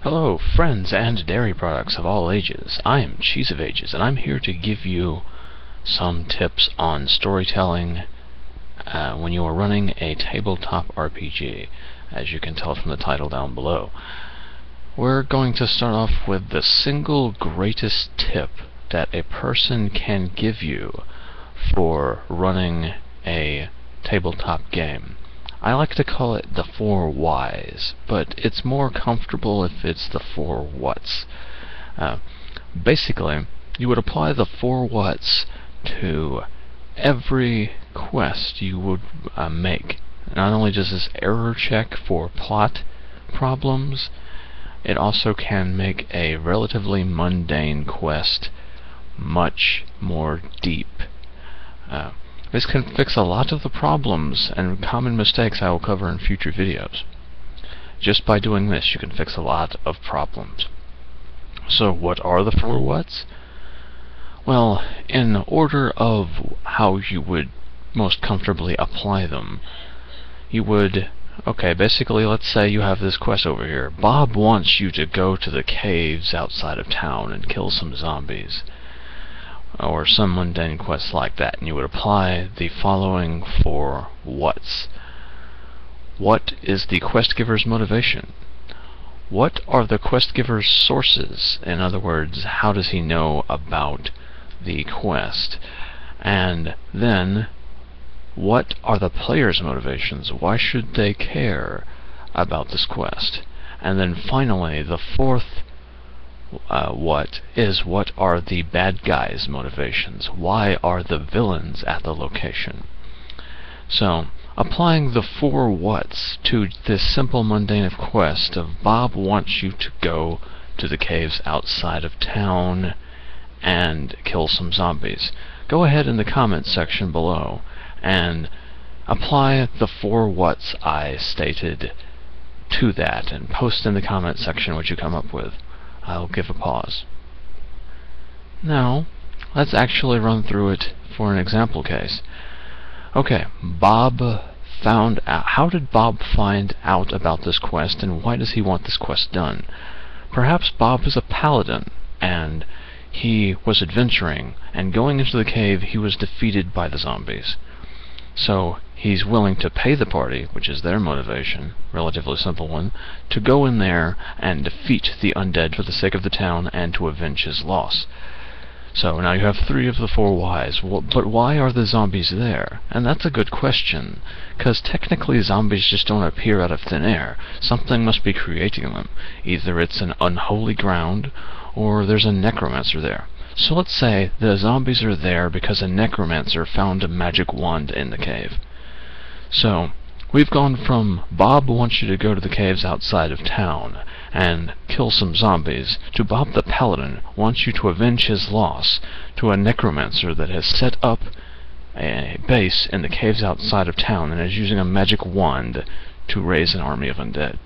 Hello, friends and dairy products of all ages. I am Cheese of Ages, and I'm here to give you some tips on storytelling when you are running a tabletop RPG, as you can tell from the title down below. We're going to start off with the single greatest tip that a person can give you for running a tabletop game. I like to call it the 4 whys, but it's more comfortable if it's the 4 whats. Basically, you would apply the 4 whats to every quest you would make. Not only does this error check for plot problems, it also can make a relatively mundane quest much more deep. This can fix a lot of the problems and common mistakes I will cover in future videos. Just by doing this, you can fix a lot of problems. So what are the 4 whats? Well, in order of how you would most comfortably apply them, you would, basically let's say you have this quest over here. Bob wants you to go to the caves outside of town and kill some zombies, or some mundane quest like that, and you would apply the following 4 whats. What is the quest giver's motivation? What are the quest giver's sources? In other words, how does he know about the quest? And then, what are the player's motivations? Why should they care about this quest? And then finally, the 4th what are the bad guys' motivations? Why are the villains at the location? So, applying the 4 whats to this simple mundane quest of Bob wants you to go to the caves outside of town and kill some zombies. Go ahead in the comments section below and apply the 4 whats I stated to that, and post in the comment section what you come up with. I'll give a pause. Now, let's actually run through it for an example case. Okay, Bob found out. How did Bob find out about this quest, and why does he want this quest done? Perhaps Bob is a paladin, and he was adventuring, and going into the cave he was defeated by the zombies. So he's willing to pay the party, which is their motivation, relatively simple one, to go in there and defeat the undead for the sake of the town and to avenge his loss. So now you have 3 of the 4 whys. But why are the zombies there? And that's a good question, because technically zombies just don't appear out of thin air. Something must be creating them. Either it's an unholy ground, or there's a necromancer there. So let's say the zombies are there because a necromancer found a magic wand in the cave. So, we've gone from Bob wants you to go to the caves outside of town and kill some zombies, to Bob the Paladin wants you to avenge his loss, to a necromancer that has set up a base in the caves outside of town and is using a magic wand to raise an army of undead.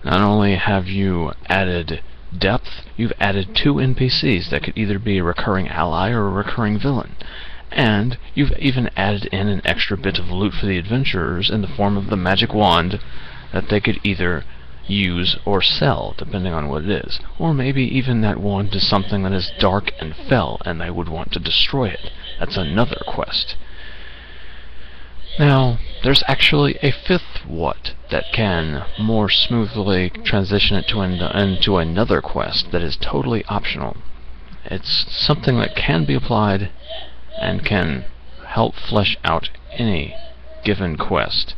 Not only have you added depth, you've added 2 NPCs that could either be a recurring ally or a recurring villain. And you've even added in an extra bit of loot for the adventurers in the form of the magic wand that they could either use or sell, depending on what it is. Or maybe even that wand is something that is dark and fell, and they would want to destroy it. That's another quest. Now, there's actually a 5th what that can more smoothly transition it into another quest that is totally optional. It's something that can be applied and can help flesh out any given quest,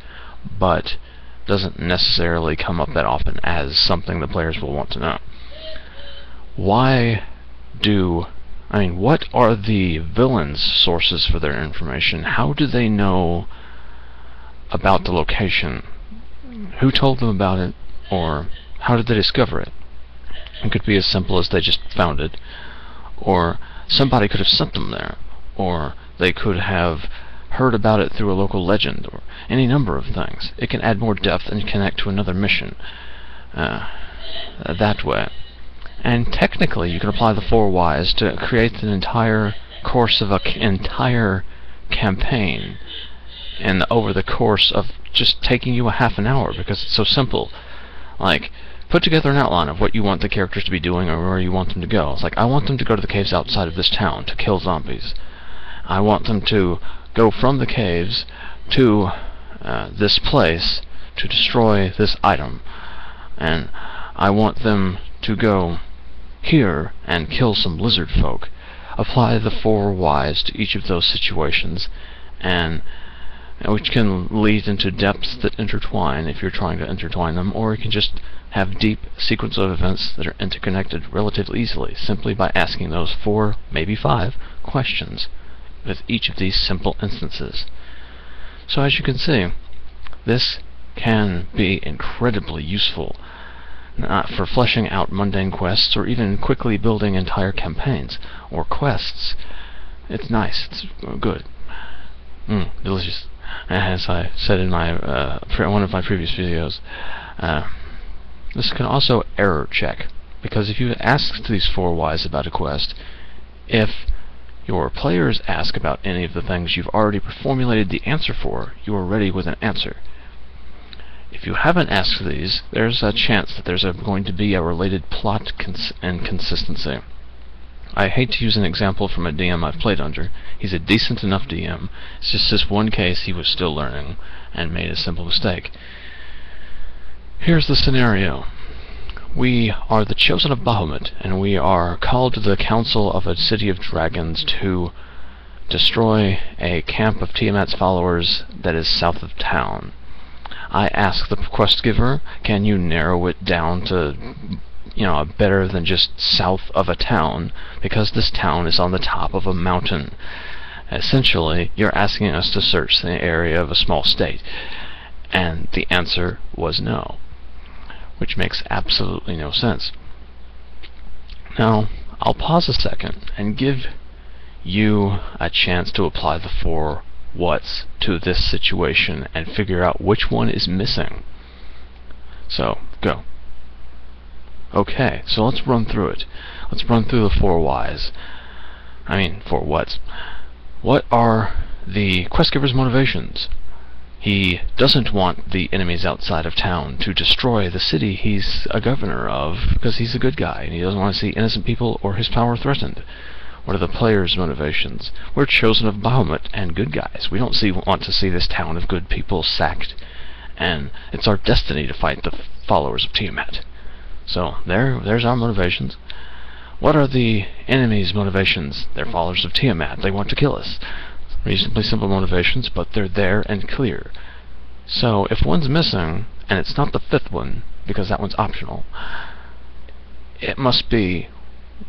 but doesn't necessarily come up that often as something the players will want to know. What are the villains' sources for their information? How do they know about the location? Who told them about it, or how did they discover it? It could be as simple as they just found it, or somebody could have sent them there, or they could have heard about it through a local legend, or any number of things. It can add more depth and connect to another mission that way. And technically you can apply the 4 whys to create an entire course of an entire campaign, and over the course of just taking you a half an hour, because it's so simple. Like, put together an outline of what you want the characters to be doing or where you want them to go. It's like, I want them to go to the caves outside of this town to kill zombies. I want them to go from the caves to this place to destroy this item. And I want them to go here and kill some lizard folk. Apply the 4 whys to each of those situations, and which can lead into depths that intertwine if you're trying to intertwine them, or you can just have deep sequence of events that are interconnected relatively easily, simply by asking those 4, maybe 5, questions with each of these simple instances. So as you can see, this can be incredibly useful, not for fleshing out mundane quests or even quickly building entire campaigns or quests. It's nice, it's good. Delicious. As I said in my one of my previous videos, this can also error check, because if you ask these 4 whys about a quest, if your players ask about any of the things you've already formulated the answer for, you are ready with an answer. If you haven't asked these, there's a chance that there's going to be a related plot and consistency. I hate to use an example from a DM I've played under. He's a decent enough DM. It's just this one case he was still learning and made a simple mistake. Here's the scenario. We are the Chosen of Bahamut, and we are called to the Council of a City of Dragons to destroy a camp of Tiamat's followers that is south of town. I ask the quest giver, can you narrow it down to, better than just south of a town, because this town is on the top of a mountain. Essentially, you're asking us to search the area of a small state, and the answer was no, which makes absolutely no sense. Now, I'll pause a second and give you a chance to apply the 4 whats to this situation and figure out which one is missing. So, go. Okay, so let's run through it. Let's run through the 4 whys. 4 whats. What are the quest giver's motivations? He doesn't want the enemies outside of town to destroy the city he's a governor of, because he's a good guy, and he doesn't want to see innocent people or his power threatened. What are the players' motivations? We're Chosen of Bahamut and good guys. We don't want to see this town of good people sacked, and it's our destiny to fight the followers of Tiamat. So there's our motivations. What are the enemies' motivations? They're followers of Tiamat. They want to kill us. Reasonably simple motivations, but they're there and clear. So if one's missing, and it's not the 5th one, because that one's optional, it must be,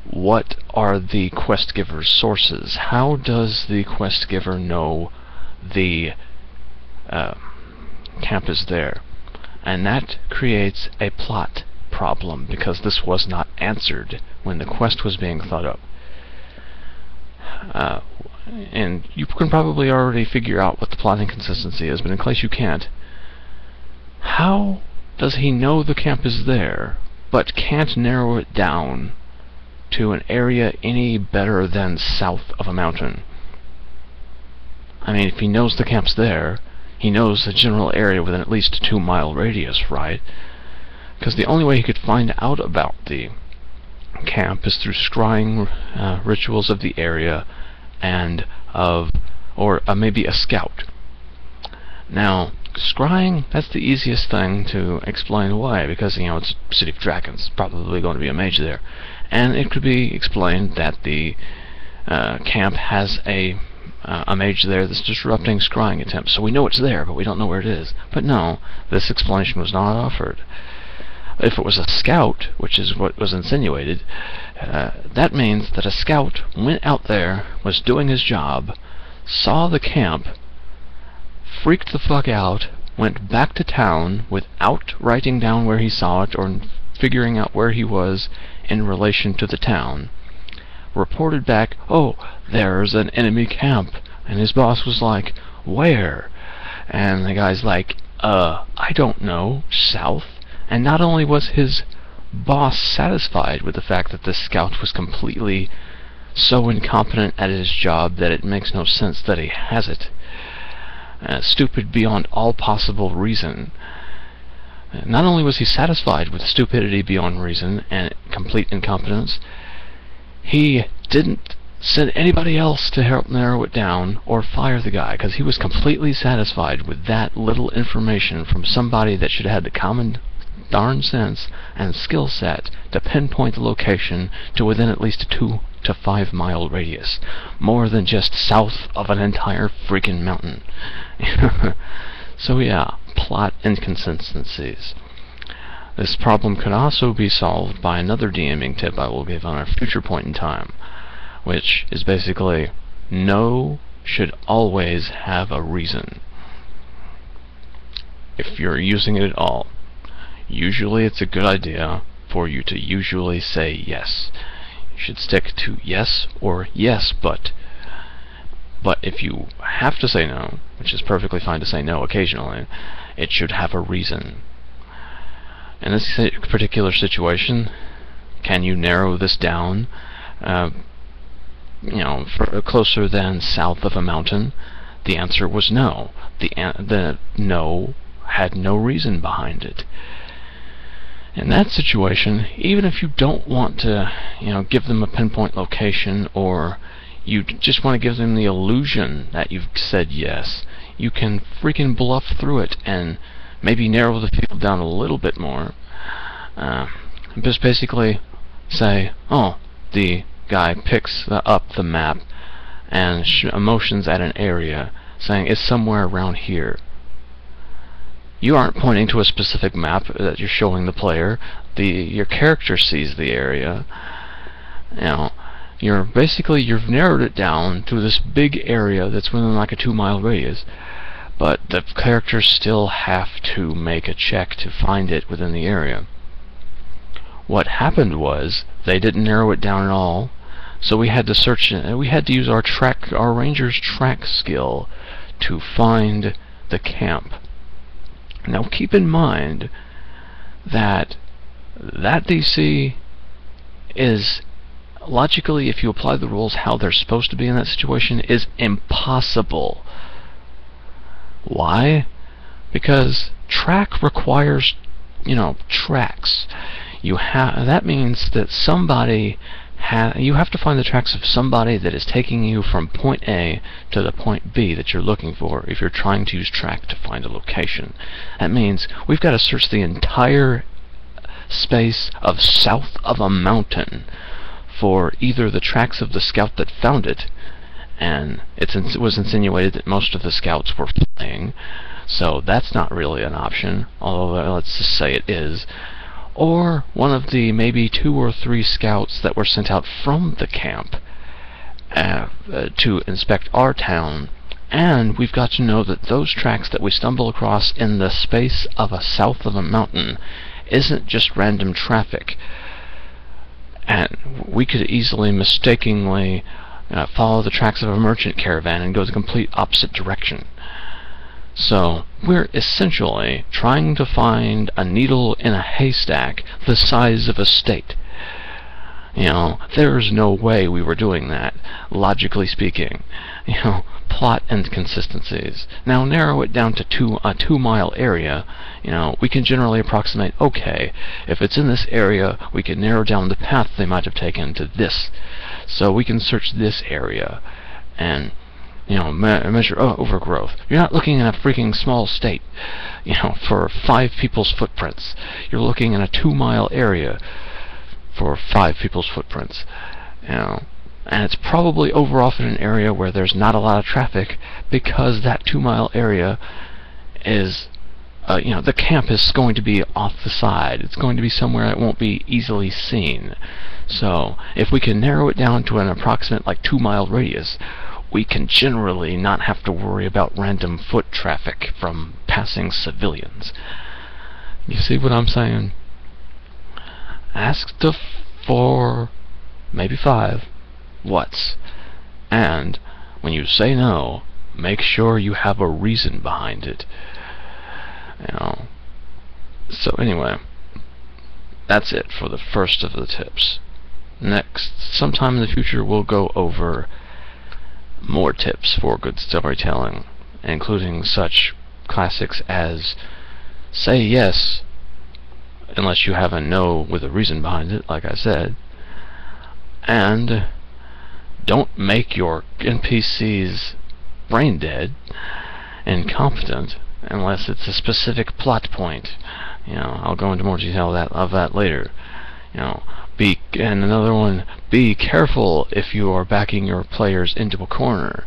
what are the quest giver's sources? How does the quest giver know the camp is there? And that creates a plot problem, because this was not answered when the quest was being thought up. And you can probably already figure out what the plot inconsistency is, but in case you can't, how does he know the camp is there, but can't narrow it down to an area any better than south of a mountain? If he knows the camp's there, he knows the general area within at least a 2-mile radius, right? Because the only way he could find out about the camp is through scrying rituals of the area and or maybe a scout. Now, scrying, that's the easiest thing to explain away, because it's a City of Dragons, probably going to be a mage there, and it could be explained that the camp has a mage there that's disrupting scrying attempts, so we know it's there, but we don't know where it is. But no, this explanation was not offered. If it was a scout, which is what was insinuated, that means that a scout went out there, was doing his job, saw the camp, freaked the fuck out, went back to town without writing down where he saw it or figuring out where he was in relation to the town, reported back, oh, there's an enemy camp, and his boss was like, where? And the guy's like, I don't know, south. And not only was his boss satisfied with the fact that this scout was completely so incompetent at his job that it makes no sense that he has it, stupid beyond all possible reason, Not only was he satisfied with stupidity beyond reason and complete incompetence, he didn't send anybody else to help narrow it down or fire the guy, because he was completely satisfied with that little information from somebody that should have had the common darn sense and skill set to pinpoint the location to within at least a 2 to 5 mile radius, more than just south of an entire freaking mountain. So yeah, plot inconsistencies. This problem could also be solved by another DMing tip I will give on a future point in time, which is basically, no should always have a reason. If you're using it at all, usually it's a good idea for you to usually say yes. You should stick to yes or yes, but if you have to say no, which is perfectly fine to say no occasionally, it should have a reason. In this particular situation, can you narrow this down, for closer than south of a mountain? The answer was no. The no had no reason behind it. In that situation, even if you don't want to, give them a pinpoint location, or you just want to give them the illusion that you've said yes, you can freaking bluff through it and maybe narrow the field down a little bit more. Just basically say, oh, the guy picks up the map and motions at an area, saying it's somewhere around here. You aren't pointing to a specific map that you're showing the player. Your character sees the area. You've narrowed it down to this big area that's within like a 2 mile radius, but the characters still have to make a check to find it within the area. What happened was they didn't narrow it down at all, so we had to search. We had to use our ranger's track skill to find the camp. Now keep in mind that DC is, logically, if you apply the rules how they're supposed to be in that situation, is impossible. Why? Because track requires, tracks. That means that you have to find the tracks of somebody that is taking you from point A to the point B that you're looking for if you're trying to use track to find a location. That means we've got to search the entire space of south of a mountain for either the tracks of the scout that found it, and it was insinuated that most of the scouts were flying, so that's not really an option, although let's just say it is, or one of the maybe 2 or 3 scouts that were sent out from the camp to inspect our town. And we've got to know that those tracks that we stumble across in the space of a south of a mountain isn't just random traffic. And we could easily mistakenly follow the tracks of a merchant caravan and go the complete opposite direction. So we're essentially trying to find a needle in a haystack the size of a state. There's no way we were doing that, logically speaking. Plot inconsistencies. Now narrow it down to a 2 mile area. We can generally approximate, okay, if it's in this area, we can narrow down the path they might have taken to this. So we can search this area and measure overgrowth. You're not looking in a freaking small state, for 5 people's footprints. You're looking in a 2 mile area for 5 people's footprints. And it's probably over off in an area where there's not a lot of traffic, because that 2 mile area is, the camp is going to be off the side. It's going to be somewhere that won't be easily seen. So if we can narrow it down to an approximate 2 mile radius, we can generally not have to worry about random foot traffic from passing civilians. You see what I'm saying? Ask for maybe 5 what's, and when you say no, make sure you have a reason behind it. So anyway, that's it for the first of the tips. Next, sometime in the future, we'll go over more tips for good storytelling, including such classics as say yes unless you have a no with a reason behind it, like I said. And don't make your NPCs brain dead, incompetent, unless it's a specific plot point. I'll go into more detail of that later. And another one, be careful if you are backing your players into a corner,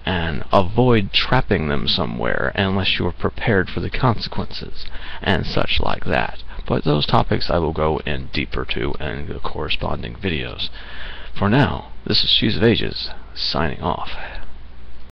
and avoid trapping them somewhere unless you are prepared for the consequences, and such like that. But those topics I will go in deeper to in the corresponding videos. For now, this is Shoes of Ages, signing off.